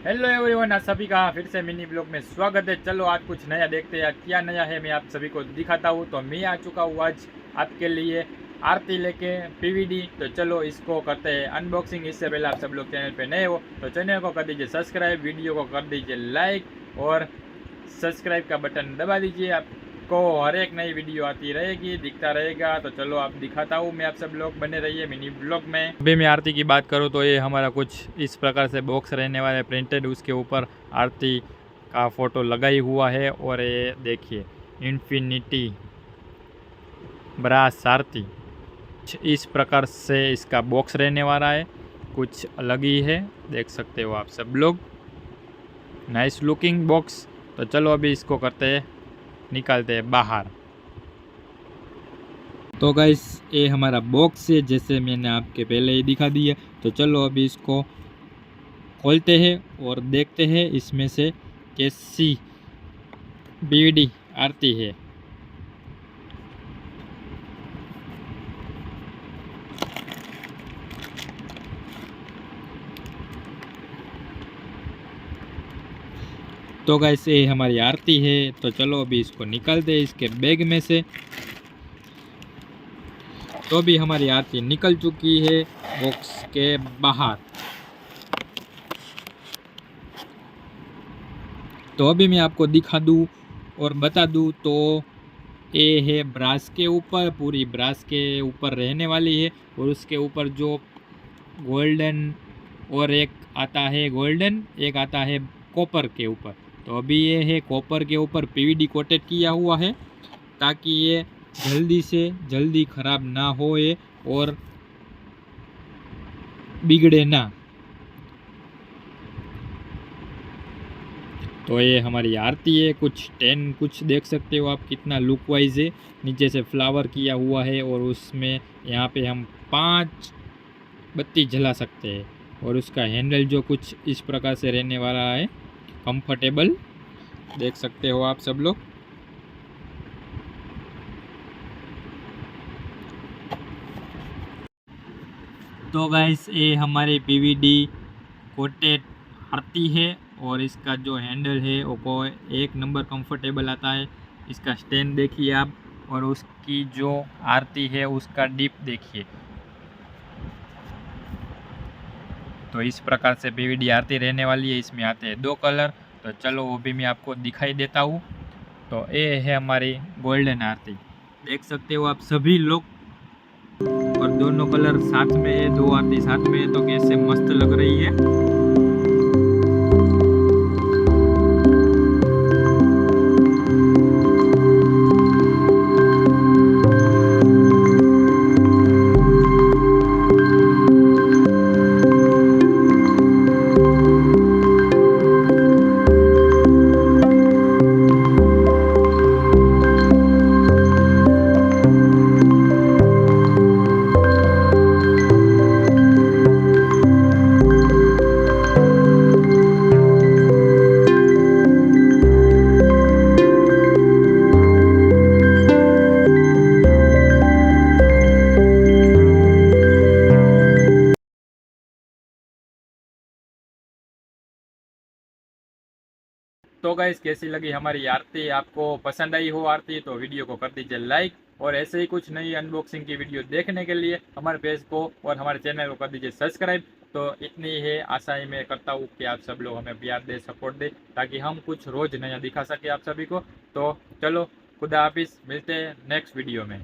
Hello everyone, आप सभी का फिर से मिनी ब्लॉग में स्वागत है। चलो आज कुछ नया देखते हैं, क्या नया है मैं आप सभी को दिखाता हूँ। तो मैं आ चुका हूँ आज आपके लिए आरती लेके पीवीडी। तो चलो इसको करते हैं अनबॉक्सिंग। इससे पहले आप सब लोग चैनल पे नए हो तो चैनल को कर दीजिए सब्सक्राइब, वीडियो को कर दीजिए लाइक और सब्सक्राइब का बटन दबा दीजिए। आपको हर एक नई वीडियो आती रहेगी, दिखता रहेगा। तो चलो आप दिखाता हूँ मैं, आप सब लोग बने रहिए मिनी ब्लॉग में। अभी मैं आरती की बात करूँ तो ये हमारा कुछ इस प्रकार से बॉक्स रहने वाला है प्रिंटेड, उसके ऊपर आरती का फोटो लगाई हुआ है। और ये देखिए इन्फिनिटी ब्रास आरती, इस प्रकार से इसका बॉक्स रहने वाला है। कुछ अलग ही है, देख सकते हो आप सब लोग। Nice looking box. तो चलो अभी इसको करते हैं, निकालते हैं बाहर। तो गाइस ये हमारा बॉक्स है, जैसे मैंने आपके पहले ही दिखा दिया। तो चलो अभी इसको खोलते हैं और देखते हैं इसमें से कैसी बीडी आती है। तो गाइस ये हमारी आरती है। तो चलो अभी इसको निकालते हैं इसके बैग में से। तो अभी हमारी आरती निकल चुकी है बॉक्स के बाहर। तो अभी मैं आपको दिखा दूं और बता दूं तो ये है ब्रास के ऊपर, पूरी ब्रास के ऊपर रहने वाली है। और उसके ऊपर जो गोल्डन और एक आता है गोल्डन, एक आता है कॉपर के ऊपर। तो अभी ये है कॉपर के ऊपर पीवीडी कोटेड किया हुआ है, ताकि ये जल्दी से जल्दी ख़राब ना हो ये और बिगड़े ना। तो ये हमारी आरती है। कुछ देख सकते हो आप कितना लुक वाइज है। नीचे से फ्लावर किया हुआ है और उसमें यहाँ पे हम 5 बत्ती जला सकते हैं। और उसका हैंडल जो कुछ इस प्रकार से रहने वाला है, कंफर्टेबल, देख सकते हो आप सब लोग। तो गाइस ये हमारी पीवीडी कोटेड आरती है और इसका जो हैंडल है वो एक नंबर कंफर्टेबल आता है। इसका स्टैंड देखिए आप, और उसकी जो आरती है उसका डिप देखिए। तो इस प्रकार से पीवीडी आरती रहने वाली है। इसमें आते हैं 2 कलर। तो चलो वो भी मैं आपको दिखाई देता हूँ। तो ये है हमारी गोल्डन आरती, देख सकते हो आप सभी लोग। और दोनों कलर साथ में है, 2 आरती साथ में है, तो कैसे मस्त लग रही है। तो गाइस कैसी लगी हमारी आरती? आपको पसंद आई हो आरती तो वीडियो को कर दीजिए लाइक। और ऐसे ही कुछ नई अनबॉक्सिंग की वीडियो देखने के लिए हमारे पेज को और हमारे चैनल को कर दीजिए सब्सक्राइब। तो इतनी है आशा ही मैं करता हूँ कि आप सब लोग हमें प्यार दे, सपोर्ट दे, ताकि हम कुछ रोज़ नया दिखा सके आप सभी को। तो चलो खुदा हाफिज़, मिलते हैं नेक्स्ट वीडियो में।